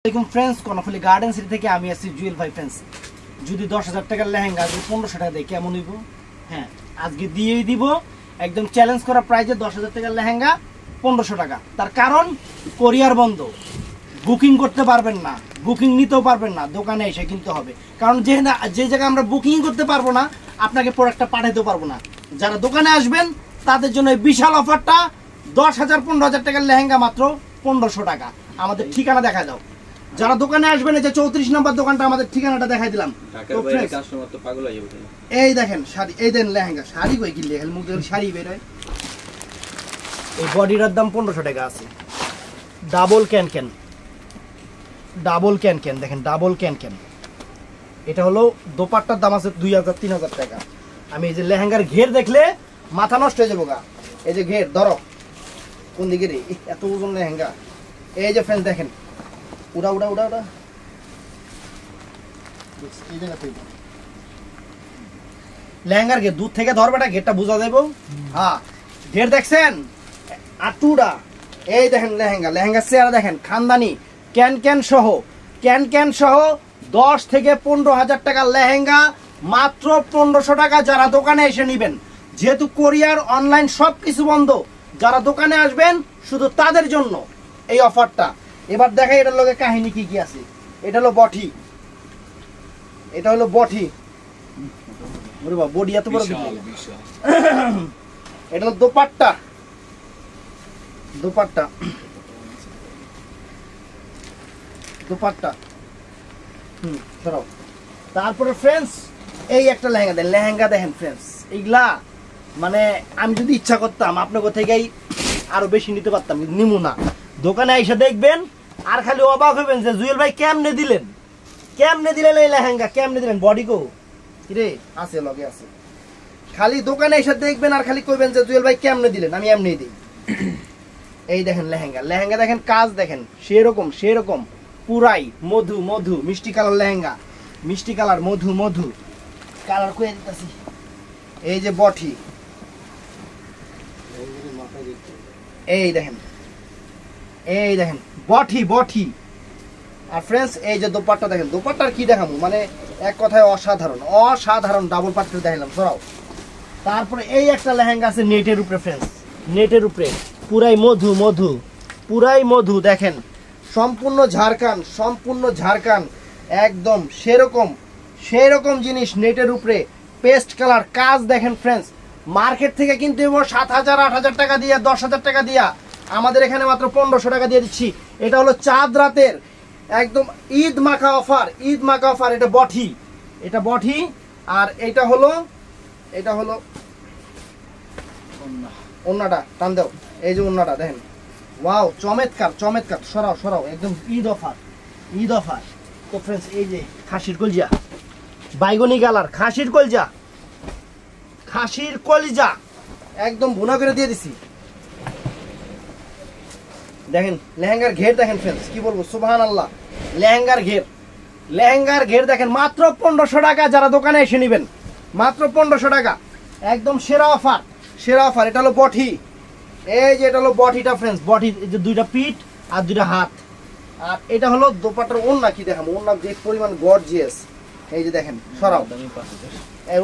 দেখুন friends, Karnaphuli garden city থেকে আমি আছি জুয়েল ভাই। ফ্রেন্ডস, যদি 10,000 টাকার লেহেঙ্গা আজকে 1500 টাকা দেয় কেমন হইব? হ্যাঁ, আজকে দিয়েই দিব একদম চ্যালেঞ্জ করা প্রাইজে 10,000 টাকার লেহেঙ্গা 1500 টাকা। তার কারণ কোরিয়ার বন্ধ, বুকিং করতে পারবেন না, বুকিং নিতেও পারবেন না, দোকানে এসে কিনতে হবে। কারণ যে জায়গায় আমরা বুকিং করতে পারবো না, আপনাকে প্রোডাক্টটা পাঠাতেও পারবো না। যারা দোকানে আসবেন তাদের জন্য এই বিশাল অফারটা, 10,000 15,000 টাকার লেহেঙ্গা মাত্র 1500 টাকা। আমাদের ঠিকানা দেখা দাও। যারা দোকানে আসবেন, এই যে 34 নম্বর দোকানটা, আমাদের ঠিকানাটা দেখাই দিলাম। এই দেখেন শাড়ি, এই দেন লেহেঙ্গা, শাড়ি কই কিনলে মুখ দেখেন শাড়ি বেরোয়। এই বডিটার দাম 1500 টাকা আছে। Double can can, double can can দেখেন, ডাবল ক্যান ক্যান। এটা হলো দোপাট্টার দাম আছে 2000 3000 টাকা। আমি এই যে লেহেঙ্গার ঘের দেখলে মাথা নষ্ট হয়ে যাবো গা। এই যে ঘের ধরো কোন দিকে রে, এত ওজন লেহেঙ্গা। এই যে ফ্রেন্ড দেখেন, উড়া উড়া উড়া উড়া, লেহেঙ্গার ঘের দূর থেকে ধরবেটা, ঘেরটা বোঝা যাবো। হ্যাঁ, ঘের দেখছেন আটুরা। এই দেখেন লেহেঙ্গা, লেহেঙ্গার চেহারা দেখেন, খানদানি ক্যান ক্যান সহ, ক্যান ক্যান সহ 10 থেকে 15,000 টাকার লেহেঙ্গা মাত্র 1500 টাকা। যারা দোকানে এসে নেবেন, যেহেতু কোরিয়ার অনলাইন সব কিছু বন্ধ, যারা দোকানে আসবেন শুধু তাদের জন্য এই অফারটা। এবার দেখাই এটার লগে কাহিনী কি কি আছে। এটা হলো বটি, এটা হলো বটি, বডি এত বড়। এটা হলো দোপাট্টা, দোপাট্টা, দোপাট্টা। ধরো। তারপরে ফ্রেন্ডস এই একটা লেহেঙ্গা দেন, লেহেঙ্গা দেখেন ফ্রেন্ডস, এইগুলা মানে আমি যদি ইচ্ছা করতাম আপনাকে থেকেই আরো বেশি নিতে পারতাম, নিমু না। দোকানে এসে দেখবেন আর খালি অবাক হবেন যে জুয়েল ভাই কেমনে দিলেন, কেমনে দিলেন এই লেহেঙ্গা, কেমনে দিলেন। বডি কো রে আছে, লগে আছে। খালি দোকানে এসে দেখবেন আর খালি কইবেন যে জুয়েল ভাই কেমনে দিলেন, আমি এমনি দিই। এই দেখেন লেহেঙ্গা, লেহেঙ্গা দেখেন, কাজ দেখেন, সেরকম সেরকম পুরাই মধু মধু, মিষ্টি কালার লেহেঙ্গা, মিষ্টি কালার, মধু মধু কালার কয়ে দিতেছি। এই যে বটি, এই দেখেন, এই দেখেন বটি বটি। আর ফ্রেন্ডস এই যে দোপাট্টা দেখেন, দোপাট্টার কি দেখাবো, মানে এক কথায় অসাধারণ, অসাধারণ। ডাবল পাট্টা দেখালাম, সরাও। তারপরে এই একটা লেহেঙ্গা আছে নেটের উপরে ফ্রেন্ডস, নেটের উপরে পুরাই মধু মধু, পুরাই মধু দেখেন, সম্পূর্ণ ঝাড়খান, সম্পূর্ণ ঝাড়খান, একদম সেরকম সেরকম জিনিস নেটের উপরে, পেস্ট কালার, কাজ দেখেন ফ্রেন্ডস। মার্কেট থেকে কিন্তু 7,000 8,000 টাকা দিয়া, 10,000 টাকা দিয়া, আমাদের এখানে মাত্র 1500 টাকা দিয়ে দিচ্ছি। এটা হলো চাঁদ রাতের একদম ঈদ মাখা অফার, ঈদ মাখা অফার। এটা বটি, এটা বটি। আর এটা হলো, এটা হলো ওন্নাটা, টান দাও। এই যে ওন্নাটা দেখেন, ওয়াও, চমৎকার চমৎকার। সরাও সরাও, একদম ঈদ অফার, ঈদ অফার। তো ফ্রেন্ডস এই যে খাসির কলজা, বাইগনি কালার, খাসির কলজা, খাসির কলজা একদম ভুনা করে দিয়ে দিছি। দেখেন লেহেঙ্গার ঘের দেখেন ফ্রেন্ডস, কি বলবো, সুবহানাল্লাহ। লেহেঙ্গার ঘের, লেহেঙ্গার ঘের দেখেন, মাত্র 1500 টাকা। যারা দোকানে এসে নেবেন মাত্র 1500 টাকা, একদম সেরা অফার, সেরা অফার। এটা হলো বটি, এই যে এটা হলো বটিটা ফ্রেন্ডস, বটি, এই যে দুইটা পিঠ আর দুইটা হাত। আর এটা হলো দোপাট্টার ওন্না, কি দেখাবো, ওন্না যে পরিমাণ গর্জিয়াস। এই যে দেখেন, সরাও,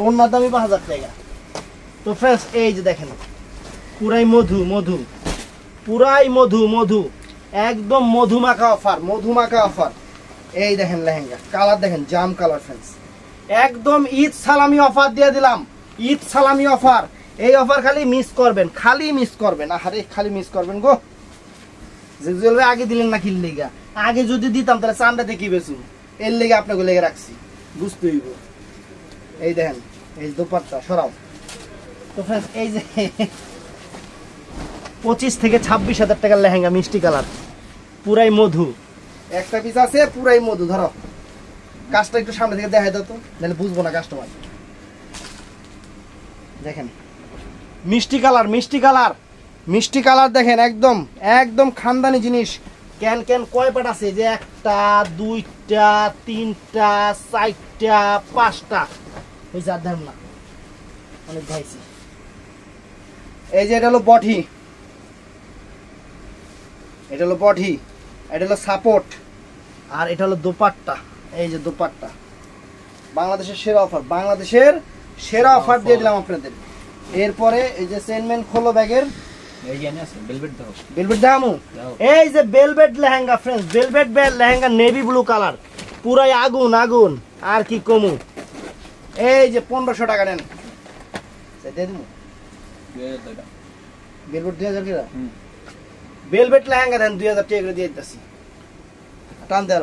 ওন্নার দামই 5,000 টাকা। তো ফ্রেন্ডস এই যে দেখেন, পুরাই মধু মধু, পুরাই মধু মধু, একদম মধু মাখা অফার, মধু মাখা অফার। এই দেখেন লেহেঙ্গা, কালার দেখেন, জাম কালার ফ্রেন্ডস, একদম ঈদ সালামি অফার দিয়ে দিলাম, ঈদ সালামি অফার। এই অফার খালি মিস করবেন, খালি মিস করবেন, আরে খালি মিস করবেন গো। যে আগে দিলেন না কিল লেগা, আগে যদি দিতাম তাহলে চান্দা দেখি বেচুন, এর লেগে আপনাকে লেগে রাখছি, বুঝতে হইব। এই দেখেন, এই দোপাট্টা, সরাও। তো ফ্রেন্ডস এই যে 25 থেকে 26,000 টাকার লেহেঙ্গা, মিষ্টি কালার, পুরাই মধু। একটা পিস আছে পুরাই মধু। ধরো কাজটা একটু সামনে থেকে দেখাই দাও তো, নাহলে বুঝবো না কাস্টমার। দেখেন মিষ্টি কালার, মিষ্টি কালার, মিষ্টি কালার দেখেন, একদম একদম খানদানি জিনিস। ক্যান ক্যান কয় পাট আছে, যে 1টা 2টা 3টা 4টা 5টা, ওই যে আধার না, অনেক ভাইছি। এই যে এটা হলো বটি, এটা হলো বডি, এটা হলো সাপোর্ট, আর এটা হলো দোপাট্টা, এই যে দোপাট্টা, বাংলাদেশের সেরা অফার, বাংলাদেশের সেরা অফার দিয়ে দিলাম আপনাদের। এরপরে এই যে চেনম্যান খোলো ব্যাগের বেলভেট দামু, এই যে velvet lehenga friends, velvet lehenga navy blue colour, পুরাই আগুন আগুন, আর কি কমু। এই যে 1500 টাকা নেন, দিয়ে দিমু বেলভেট 2000 টাকা, বেলভেট লেহেঙ্গা দেন 2000 টাকা করে দিয়ে দিতেছি। টান দে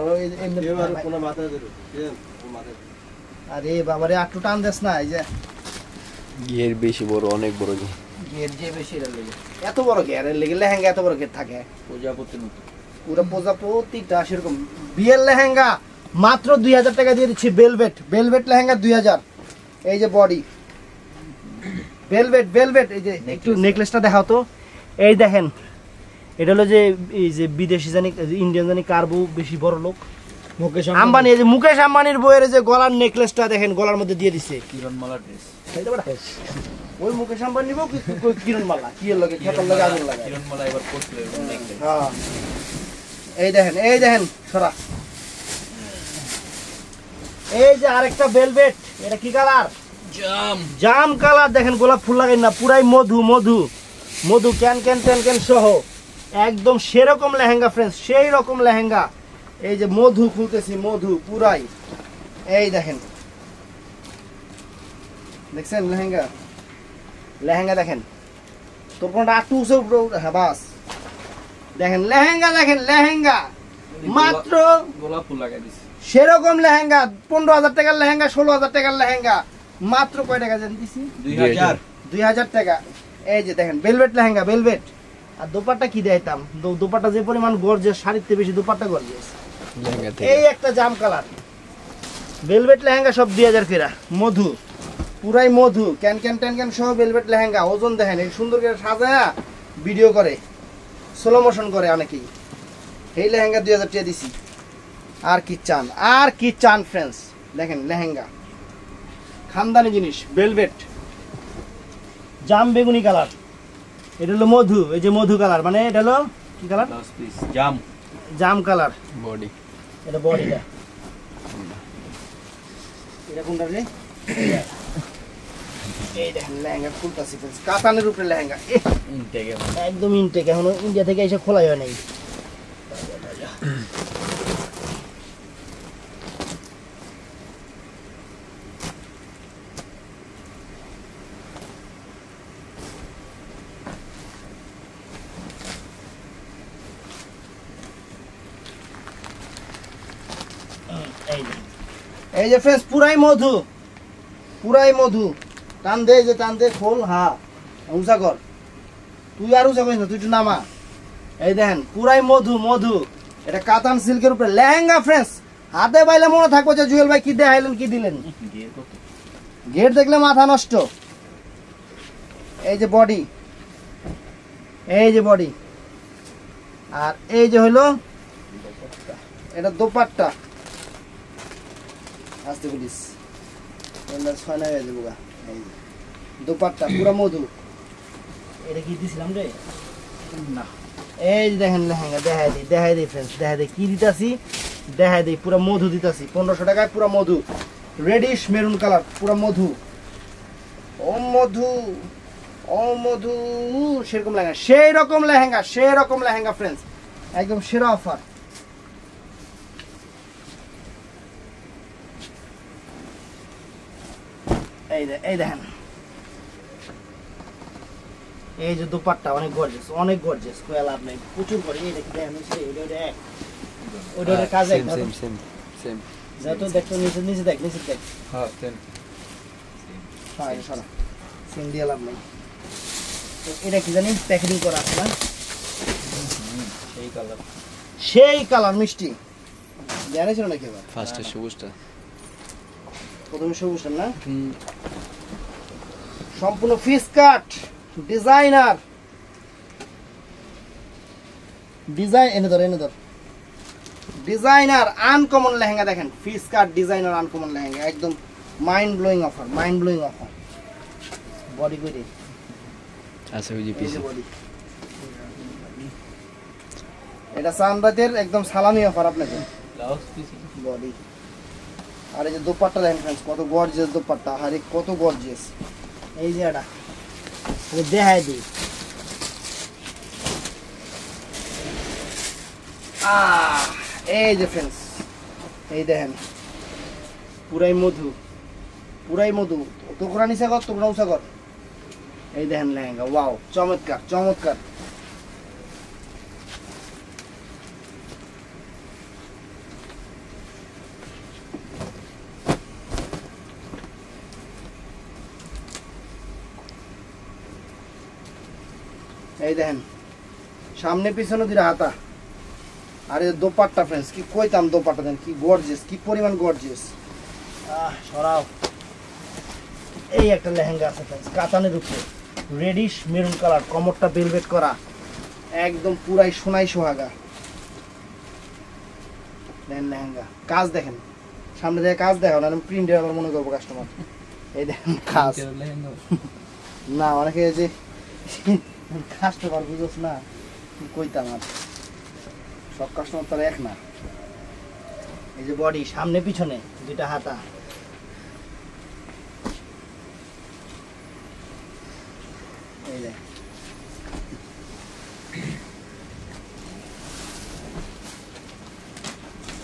আরে বাবারে, একটু টান দেস না, এই যে গিয়ের বেশি বড়, অনেক বড় গিয়ের যে বেশি লেগে, এত বড় গিয়ারের লেগে লেহেঙ্গা এত বড় গিয়ার থাকে, প্রজাপতির মতো পুরো প্রজাপতিটা সেরকম। বিয়ের লেহেঙ্গা মাত্র 2000 টাকা দিয়ে দিচ্ছি, বেলভেট, বেলভেট লেহেঙ্গা 2000। এই যে বডি ভেলভেট, ভেলভেট। এই যে একটু নেকলেসটা দেখাও তো, এই দেখেন, এটা হলো যে এই যে বিদেশি জানি ইন্ডিয়ান জানি কার বউ বেশি বড় লোক, মুকেশ আম্বানি, এই যে মুকেশ আম্বানির বউয়ের যে গলার নেকলেসটা দেখেন, গলার মধ্যে দিয়ে দিছে কিরণমালা ড্রেস, ওই মুকেশ আম্বানি বউ কিরণমালা, কি এর লগে খেতার লগে আগুন লাগা, কিরণমালা এবার করছিল নেকলেস। হ্যাঁ এই দেখেন, এই দেখেন সরা, এই যে আরেকটা ভেলভেট, এটা কি কালার, জাম, জাম কালার। দেখেন গোলাপ ফুল লাগাই না, পুরাই মধু মধু মধু, ক্যান ক্যান ক্যান ক্যান সহ একদম সেরকম লেহেঙ্গা ফ্রেন্ডস, সেই রকম লেহেঙ্গা। এই যে মধু খুলতেছি, মধু পুরাই, এই দেখেন, দেখছেন লেহেঙ্গা, লেহেঙ্গা দেখেন, তোর কোনটা আটু উঠে হ্যাঁ বাস, দেখেন লেহেঙ্গা, দেখেন লেহেঙ্গা মাত্র গোলাপ ফুল লাগাই দিছি, সেরকম লেহেঙ্গা 15000 টাকার লেহেঙ্গা, 16000 টাকার লেহেঙ্গা মাত্র কয় টাকা জানি দিছি, 2000 টাকা। এই যে দেখেন ভেলভেট লেহেঙ্গা, ভেলভেট। আর দোপাট্টা কি দেয়তাম, দোপাট্টা যে পরিমাণ গর্জিয়াস, শাড়িতে বেশি দোপাট্টা গর্জিয়াস। এই একটা জাম কালার ভেলভেট লেহেঙ্গা, সব 2000 করে, মধু পুরাই মধু, ক্যান ক্যান ট্যান ক্যান সহ ভেলভেট লেহেঙ্গা। ওজন দেখেন, এই সুন্দর করে সাজায়া ভিডিও করে, স্লো মোশন করে অনেকেই। এই লেহেঙ্গা 2000 টাকা দিছি। আর কি চান, আর কি চান ফ্রেন্ডস, দেখেন লেহেঙ্গা খানদানি জিনিস, ভেলভেট জাম বেগুনি কালার, এটা হলো মধু, এই যে মধু কালার, মানে এটা হলো কি কালার, জাম, জাম কালার বডি, এটা বডিটা, এটা কোনটা রে, এই দেখেন লেহেঙ্গা খুলতাছি ফ্রেন্ডস, কাতানের উপরে লেহেঙ্গা, ইনটেক একদম ইনটেক, এখনো ইন্ডিয়া থেকে এসে খোলাই হয় নাই। এই যে ফ্রেন্ডস পুরাই মধু, পুরাই মধু, টান দে, যে টান দে, খোল, হ্যাঁ উঁচা কর, তুই আর উঁচা করিস না, তুই একটু নামা। এই দেখেন পুরাই মধু মধু, এটা কাতান সিল্কের উপরে লেহেঙ্গা ফ্রেন্ডস। হাতে পাইলে মনে থাকবো যে জুয়েল ভাই কি দেখাইলেন, কি দিলেন, গেট দেখলে মাথা নষ্ট। এই যে বডি, এই যে বডি, আর এই যে হইলো এটা দোপাট্টা, আসতে বলিস ছয়না হয়ে যাবো গা। এই দোপাট্টা পুরা মধু, এটা কি দিছিলাম রে না। এই যে দেখেন লেহেঙ্গা, দেখাই দিই ফ্রেন্ডস, দেখাই দিই কি দিতাছি, দেখাই দিই পুরা মধু দিতাছি, 1500 টাকায় পুরা মধু, রেডিশ মেরুন কালার, পুরা মধু, ও মধু, ও মধু, সেরকম লেহেঙ্গা, সেই রকম লেহেঙ্গা, সেই রকম লেহেঙ্গা ফ্রেন্ডস, একদম সেরা অফার। এই দেখেন, এই যে দোপাট্টা অনেক গর্জিয়াস, অনেক গর্জিয়াস, কোয়া লাভ নাই, প্রচুর করে। এই দেখি দেখেন, ওইটা কাজ এক সেম যত দেখতো, নিচে নিচে দেখ, নিচে দেখ, হ্যাঁ সেম, হ্যাঁ শোনা সেম দিয়ে লাভ নাই। তো এটা কি জানি প্যাকেটিং করা আছে না, সেই কালার, সেই কালার মিষ্টি জানিস নাকি? এবার ফার্স্টে সবুজটা, প্রথমে সবুজটা না, সম্পূর্ণ ফিস কাট ডিজাইনার, ডিজাইন এনে ধর, ডিজাইনার আনকমন লেহেঙ্গা। দেখেন ফিস কাট ডিজাইনার আনকমন লেহেঙ্গা, একদম mind blowing offer, mind blowing offer. Body করে আছে ওই যে পিছে বডি, এটা সানরাইজের একদম সালামি অফার আপনাকে, বডি আর এই যে দোপাট্টা দেখেন फ्रेंड्स কত গর্জিয়াস দোপাট্টা আরে কত গর্জিয়াস এই যে এটা দেখাই দিই এই যে फ्रेंड्स এই দেখেন পুরাই মধু তো কোরআন ইসা কর তো কোরআন উসা কর এই দেখেন লেহেঙ্গা ওয়াও চমৎকার এই দেখেন সামনে পিছনে দুইটা হাতা আর এই দোপাট্টা फ्रेंड्स কি কইতাম দোপাট্টা দেন কি গর্জিয়াস কি পরিমাণ গর্জিয়াস সরাও এই একটা লেহেঙ্গা আছে फ्रेंड्स কাতানের উপরে রেডিশ মেরুন কালার কমরটা ভেলভেট করা একদম পুরাই সোনাই সোহাগা দেন লেহেঙ্গা কাজ দেখেন সামনে থেকে কাজ দেখো না প্রিন্টের আবার মনে করবো কাস্টমার এই দেখেন কাজ না অনেকে যে কাস্টমার বুঝোস না কি কইতাম আর সব কাস্টমার তো এক না এই যে বডি সামনে পিছনে দুইটা হাতা এই যে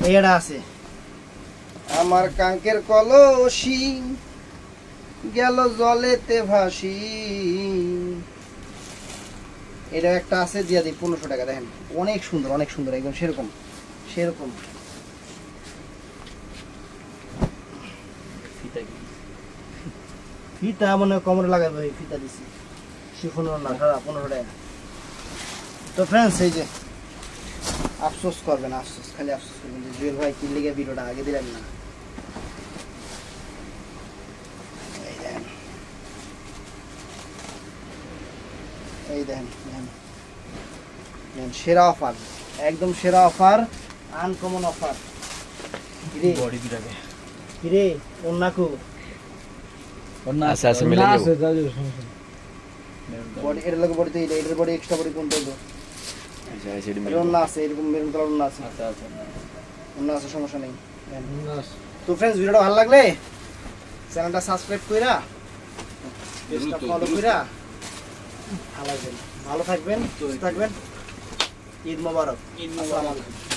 এইটা আছে আমার কাঙ্কের কলসি গেল জলেতে ভাসি এটা একটা আছে দিয়া দিই 1500 টাকা দেখেন অনেক সুন্দর একদম সেরকম ফিতা মনে কমরে লাগাবে ফিতা দিছি শিফনের না সারা 1500 টাকা তো फ्रेंड्स এই যে আফসোস করবেন খালি আফসোস করবেন যে জুয়েল ভাই কি লিগে ভিডিওটা আগে দিলেন না এই দেখেন সেরা অফার একদম সেরা অফার আনকমন অফার বডি দিরাবে কিরে ওন্নাকু আছে মিলে আছে বডি এর লগে বডি তো এর বডি এক্সট্রা বডি কোন দেব ওন্না আছে এরকম মেরুন কালার ওন্না আছে ওন্না আছে সমস্যা নেই তো फ्रेंड्स ভিডিওটা ভালো লাগলে চ্যানেলটা সাবস্ক্রাইব কইরা পেজটা ফলো কইরা ভালো থাকবেন সুস্থ থাকবেন ঈদ মোবারক আসসালামু আলাইকুম